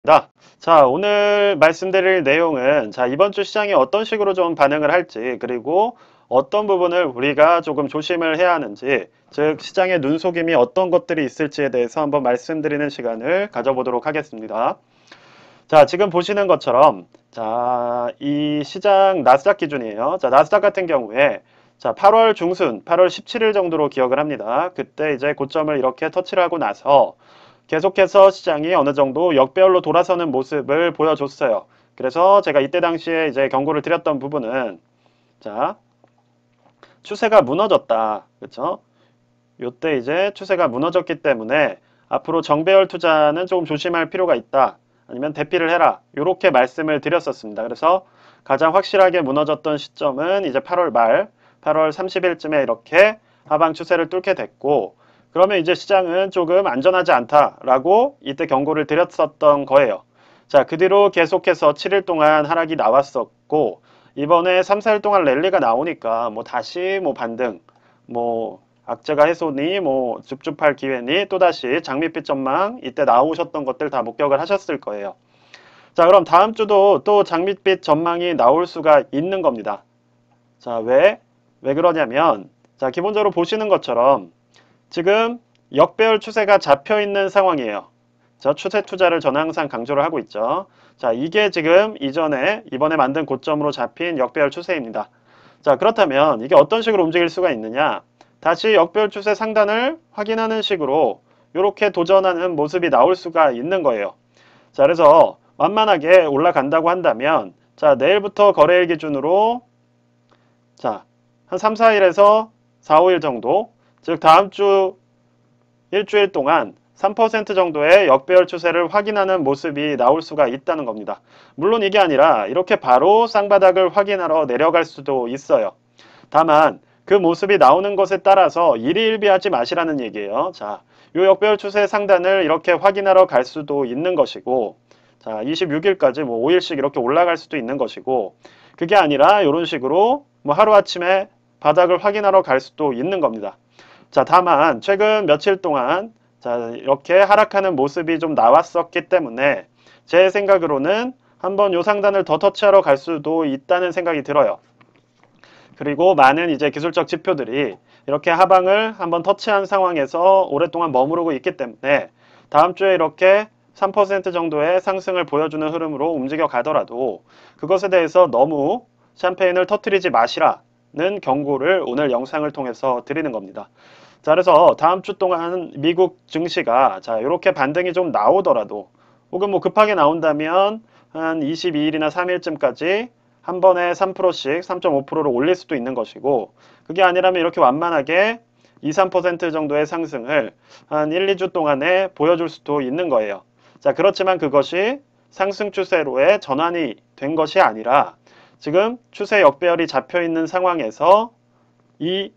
자, 오늘 말씀드릴 내용은 이번 주 시장이 어떤 식으로 좀 반응을 할지, 그리고 어떤 부분을 우리가 조금 조심을 해야 하는지, 즉 시장의 눈속임이 어떤 것들이 있을지에 대해서 한번 말씀드리는 시간을 가져보도록 하겠습니다. 자, 지금 보시는 것처럼 이 시장 나스닥 기준이에요. 자, 나스닥 같은 경우에 8월 중순, 8월 17일 정도로 기억을 합니다. 그때 이제 고점을 이렇게 터치를 하고 나서 계속해서 시장이 어느 정도 역배열로 돌아서는 모습을 보여줬어요. 그래서 제가 이때 당시에 이제 경고를 드렸던 부분은 자, 추세가 무너졌다. 그렇죠? 요때 이제 추세가 무너졌기 때문에 앞으로 정배열 투자는 조금 조심할 필요가 있다. 아니면 대피를 해라. 이렇게 말씀을 드렸었습니다. 그래서 가장 확실하게 무너졌던 시점은 이제 8월 말, 8월 30일쯤에 이렇게 하방 추세를 뚫게 됐고, 그러면 이제 시장은 조금 안전하지 않다라고 이때 경고를 드렸었던 거예요. 자, 그 뒤로 계속해서 7일 동안 하락이 나왔었고, 이번에 3, 4일 동안 랠리가 나오니까 뭐 다시 뭐 반등, 뭐 악재가 해소니 뭐 줍줍할 기회니 또다시 장밋빛 전망 이때 나오셨던 것들 다 목격을 하셨을 거예요. 자, 그럼 다음 주도 또 장밋빛 전망이 나올 수가 있는 겁니다. 자, 왜 그러냐면 기본적으로 보시는 것처럼 지금 역배열 추세가 잡혀 있는 상황이에요. 저 추세 투자를 저는 항상 강조를 하고 있죠. 자, 이게 지금 이번에 만든 고점으로 잡힌 역배열 추세입니다. 자, 그렇다면 이게 어떤 식으로 움직일 수가 있느냐? 다시 역별 추세 상단을 확인하는 식으로 이렇게 도전하는 모습이 나올 수가 있는 거예요. 자, 그래서 완만하게 올라간다고 한다면 내일부터 거래일 기준으로 한 3, 4일에서 4, 5일 정도, 즉 다음 주 일주일 동안 3% 정도의 역배열 추세를 확인하는 모습이 나올 수가 있다는 겁니다. 물론 이게 아니라 이렇게 바로 쌍바닥을 확인하러 내려갈 수도 있어요. 다만 그 모습이 나오는 것에 따라서 일희일비하지 마시라는 얘기예요. 자, 요 역배열 추세 상단을 이렇게 확인하러 갈 수도 있는 것이고, 26일까지 뭐 5일씩 이렇게 올라갈 수도 있는 것이고, 그게 아니라 이런 식으로 뭐 하루아침에 바닥을 확인하러 갈 수도 있는 겁니다. 자, 다만 최근 며칠 동안 이렇게 하락하는 모습이 좀 나왔었기 때문에 제 생각으로는 한번 요 상단을 더 터치하러 갈 수도 있다는 생각이 들어요. 그리고 많은 이제 기술적 지표들이 이렇게 하방을 한번 터치한 상황에서 오랫동안 머무르고 있기 때문에 다음 주에 이렇게 3% 정도의 상승을 보여주는 흐름으로 움직여 가더라도 그것에 대해서 너무 샴페인을 터트리지 마시라는 경고를 오늘 영상을 통해서 드리는 겁니다. 자, 그래서 다음 주 동안 미국 증시가 이렇게 반등이 좀 나오더라도 혹은 뭐 급하게 나온다면 한 22일이나 3일쯤까지 한 번에 3%씩 3.5%를 올릴 수도 있는 것이고, 그게 아니라면 이렇게 완만하게 2, 3% 정도의 상승을 한 1, 2주 동안에 보여줄 수도 있는 거예요. 자, 그렇지만 그것이 상승 추세로의 전환이 된 것이 아니라 지금 추세 역배열이 잡혀 있는 상황에서 이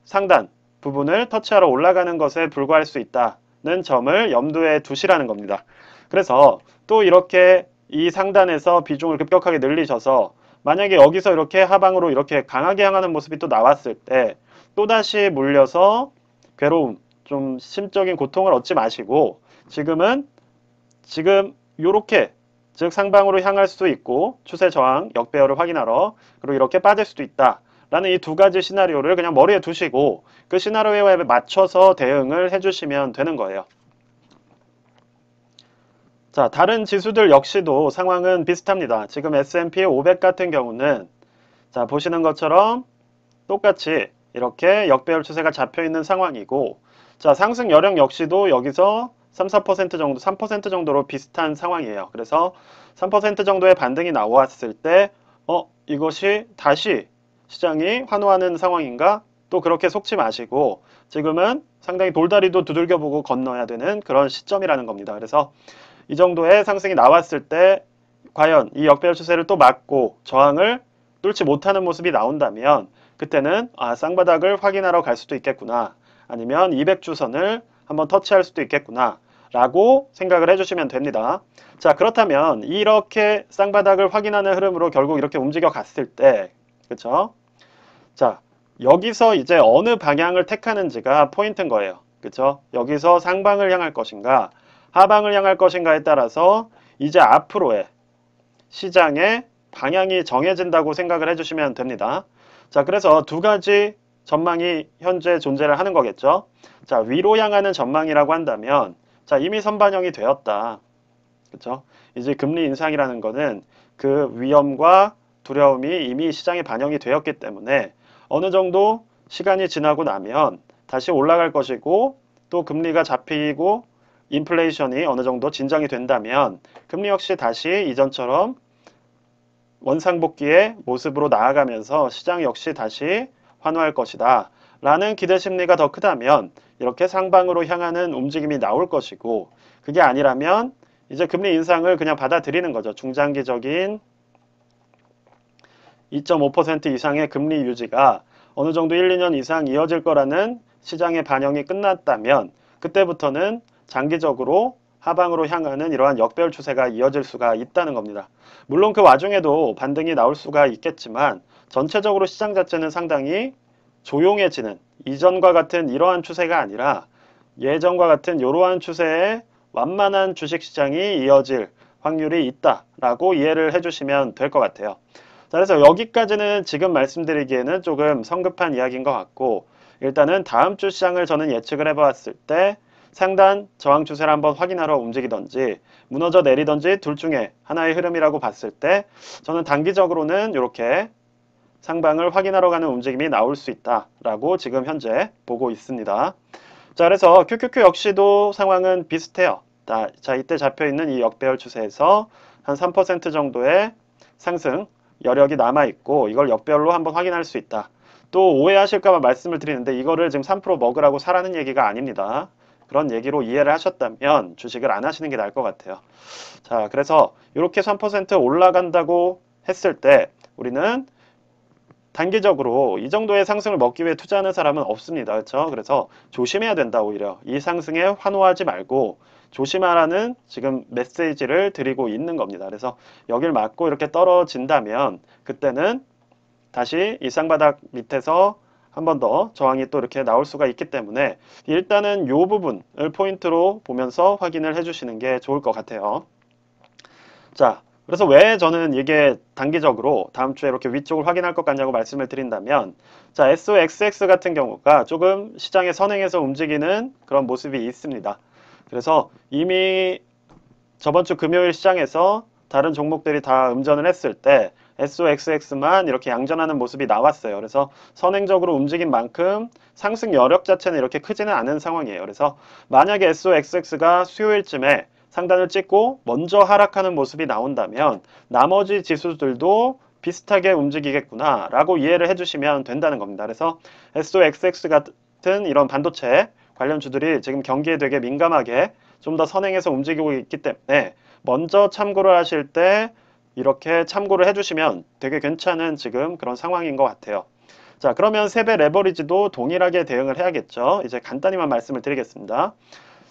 상단 부분을 터치하러 올라가는 것에 불과할 수 있다는 점을 염두에 두시라는 겁니다. 그래서 또 이렇게 이 상단에서 비중을 급격하게 늘리셔서 만약에 여기서 이렇게 하방으로 이렇게 강하게 향하는 모습이 또 나왔을 때 또다시 물려서 괴로움, 좀 심적인 고통을 얻지 마시고 지금 요렇게 즉 상방으로 향할 수도 있고 추세 저항, 역배열을 확인하러 그리고 이렇게 빠질 수도 있다. 라는 이 두 가지 시나리오를 그냥 머리에 두시고 그 시나리오에 맞춰서 대응을 해주시면 되는 거예요. 자, 다른 지수들 역시도 상황은 비슷합니다. 지금 S&P 500 같은 경우는 보시는 것처럼 똑같이 이렇게 역배열 추세가 잡혀 있는 상황이고 상승 여력 역시도 여기서 3, 4% 정도, 3% 정도로 비슷한 상황이에요. 그래서 3% 정도의 반등이 나왔을 때 이것이 다시 시장이 환호하는 상황인가? 또 그렇게 속지 마시고 지금은 상당히 돌다리도 두들겨보고 건너야 되는 그런 시점이라는 겁니다. 그래서 이 정도의 상승이 나왔을 때 과연 이 역배열 추세를 또 막고 저항을 뚫지 못하는 모습이 나온다면 그때는 쌍바닥을 확인하러 갈 수도 있겠구나. 아니면 200주선을 한번 터치할 수도 있겠구나. 라고 생각을 해주시면 됩니다. 자, 그렇다면 이렇게 쌍바닥을 확인하는 흐름으로 결국 이렇게 움직여 갔을 때 그쵸? 자, 여기서 이제 어느 방향을 택하는지가 포인트인 거예요. 그쵸? 여기서 상방을 향할 것인가, 하방을 향할 것인가에 따라서 이제 앞으로의 시장의 방향이 정해진다고 생각을 해주시면 됩니다. 자, 그래서 두 가지 전망이 현재 존재를 하는 거겠죠. 자, 위로 향하는 전망이라고 한다면, 자, 이미 선반영이 되었다. 그렇죠? 이제 금리 인상이라는 거는 그 위험과 두려움이 이미 시장에 반영이 되었기 때문에 어느 정도 시간이 지나고 나면 다시 올라갈 것이고, 또 금리가 잡히고 인플레이션이 어느 정도 진정이 된다면 금리 역시 다시 이전처럼 원상복귀의 모습으로 나아가면서 시장 역시 다시 환호할 것이다 라는 기대 심리가 더 크다면 이렇게 상방으로 향하는 움직임이 나올 것이고, 그게 아니라면 이제 금리 인상을 그냥 받아들이는 거죠. 중장기적인 2.5% 이상의 금리 유지가 어느 정도 1, 2년 이상 이어질 거라는 시장의 반영이 끝났다면 그때부터는 장기적으로 하방으로 향하는 이러한 역배열 추세가 이어질 수가 있다는 겁니다. 물론 그 와중에도 반등이 나올 수가 있겠지만 전체적으로 시장 자체는 상당히 조용해지는, 이전과 같은 이러한 추세가 아니라 예전과 같은 이러한 추세의 완만한 주식시장이 이어질 확률이 있다라고 이해를 해주시면 될 것 같아요. 자, 그래서 여기까지는 지금 말씀드리기에는 조금 성급한 이야기인 것 같고, 일단은 다음 주 시장을 저는 예측을 해봤을 때 상단 저항 추세를 한번 확인하러 움직이던지 무너져 내리던지 둘 중에 하나의 흐름이라고 봤을 때 저는 단기적으로는 이렇게 상방을 확인하러 가는 움직임이 나올 수 있다라고 지금 현재 보고 있습니다. 자, 그래서 QQQ 역시도 상황은 비슷해요. 자, 이때 잡혀있는 이 역배열 추세에서 한 3% 정도의 상승 여력이 남아있고 이걸 역배열로 한번 확인할 수 있다. 또 오해하실까봐 말씀을 드리는데 이거를 지금 3% 먹으라고 사라는 얘기가 아닙니다. 그런 얘기로 이해를 하셨다면 주식을 안 하시는 게 나을 것 같아요. 자, 그래서 이렇게 3% 올라간다고 했을 때 우리는 단기적으로 이 정도의 상승을 먹기 위해 투자하는 사람은 없습니다. 그렇죠? 그래서 조심해야 된다. 오히려 이 상승에 환호하지 말고 조심하라는 지금 메시지를 드리고 있는 겁니다. 그래서 여길 맞고 이렇게 떨어진다면 그때는 다시 이 쌍바닥 밑에서 한 번 더 저항이 또 이렇게 나올 수가 있기 때문에 일단은 이 부분을 포인트로 보면서 확인을 해주시는 게 좋을 것 같아요. 자, 그래서 왜 저는 이게 단기적으로 다음 주에 이렇게 위쪽을 확인할 것 같냐고 말씀을 드린다면, 자, SOXX 같은 경우가 조금 시장의 선행에서 움직이는 그런 모습이 있습니다. 그래서 이미 저번 주 금요일 시장에서 다른 종목들이 다 음전을 했을 때 SOXX만 이렇게 양전하는 모습이 나왔어요. 그래서 선행적으로 움직인 만큼 상승 여력 자체는 이렇게 크지는 않은 상황이에요. 그래서 만약에 SOXX가 수요일쯤에 상단을 찍고 먼저 하락하는 모습이 나온다면 나머지 지수들도 비슷하게 움직이겠구나 라고 이해를 해주시면 된다는 겁니다. 그래서 SOXX 같은 이런 반도체 관련주들이 지금 경기에 되게 민감하게 좀 더 선행해서 움직이고 있기 때문에 먼저 참고를 하실 때 이렇게 참고를 해주시면 되게 괜찮은 지금 그런 상황인 것 같아요. 자, 그러면 세배 레버리지도 동일하게 대응을 해야겠죠. 이제 간단히만 말씀을 드리겠습니다.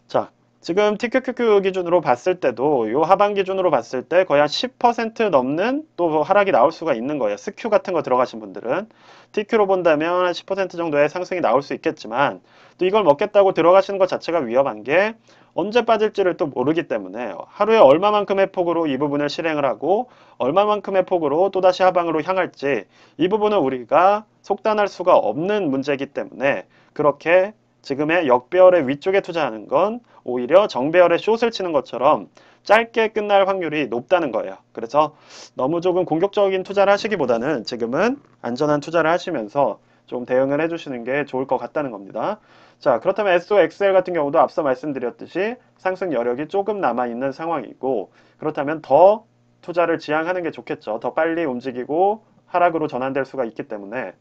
자, 지금 TQQQ 기준으로 봤을 때도 요 하반 기준으로 봤을 때 거의 한 10% 넘는 또 하락이 나올 수가 있는 거예요. 스큐 같은 거 들어가신 분들은 TQ로 본다면 한 10% 정도의 상승이 나올 수 있겠지만 또 이걸 먹겠다고 들어가시는 것 자체가 위험한 게 언제 빠질지를 또 모르기 때문에 하루에 얼마만큼의 폭으로 이 부분을 실행을 하고 얼마만큼의 폭으로 또다시 하방으로 향할지 이 부분은 우리가 속단할 수가 없는 문제이기 때문에 그렇게 지금의 역배열의 위쪽에 투자하는 건 오히려 정배열의 숏을 치는 것처럼 짧게 끝날 확률이 높다는 거예요. 그래서 너무 조금 공격적인 투자를 하시기보다는 지금은 안전한 투자를 하시면서 좀 대응을 해주시는 게 좋을 것 같다는 겁니다. 자, 그렇다면 SOXL 같은 경우도 앞서 말씀드렸듯이 상승 여력이 조금 남아있는 상황이고 그렇다면 더 투자를 지향하는 게 좋겠죠. 더 빨리 움직이고 하락으로 전환될 수가 있기 때문에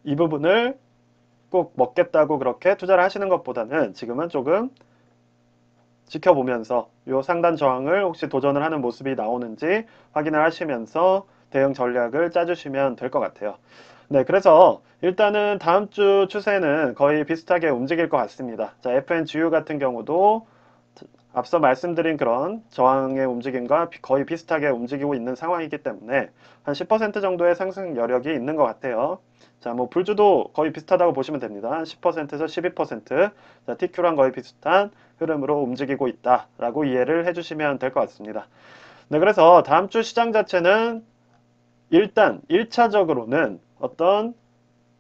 이 부분을 꼭 먹겠다고 그렇게 투자를 하시는 것보다는 지금은 조금 지켜보면서 요 상단 저항을 혹시 도전을 하는 모습이 나오는지 확인을 하시면서 대응 전략을 짜주시면 될 것 같아요. 네, 그래서 일단은 다음 주 추세는 거의 비슷하게 움직일 것 같습니다. 자, FNGU 같은 경우도 앞서 말씀드린 그런 저항의 움직임과 거의 비슷하게 움직이고 있는 상황이기 때문에 한 10% 정도의 상승 여력이 있는 것 같아요. 자, 뭐 불주도 거의 비슷하다고 보시면 됩니다. 10%에서 12%. 자, TQ랑 거의 비슷한 흐름으로 움직이고 있다라고 이해를 해주시면 될 것 같습니다. 네, 그래서 다음 주 시장 자체는 일단 1차적으로는 어떤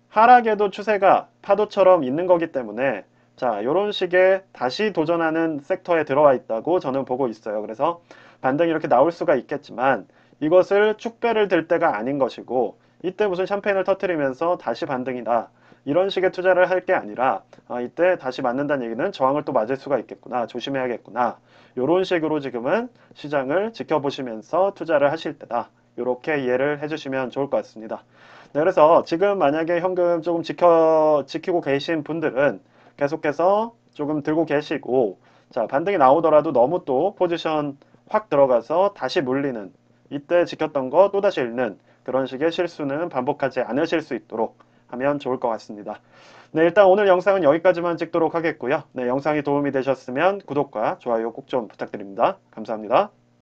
하락에도 추세가 파도처럼 있는 거기 때문에 자, 요런 식의 다시 도전하는 섹터에 들어와 있다고 저는 보고 있어요. 그래서 반등이 이렇게 나올 수가 있겠지만 이것을 축배를 들 때가 아닌 것이고 이때 무슨 샴페인을 터뜨리면서 다시 반등이다. 이런 식의 투자를 할 게 아니라 이때 다시 맞는다는 얘기는 저항을 또 맞을 수가 있겠구나. 조심해야겠구나. 요런 식으로 지금은 시장을 지켜보시면서 투자를 하실 때다. 이렇게 이해를 해주시면 좋을 것 같습니다. 네, 그래서 지금 만약에 현금 조금 지키고 계신 분들은 계속해서 조금 들고 계시고, 자, 반등이 나오더라도 너무 또 포지션 확 들어가서 다시 물리는, 이때 지켰던 거 또다시 잃는 그런 식의 실수는 반복하지 않으실 수 있도록 하면 좋을 것 같습니다. 네, 일단 오늘 영상은 여기까지만 찍도록 하겠고요. 네, 영상이 도움이 되셨으면 구독과 좋아요 꼭 좀 부탁드립니다. 감사합니다.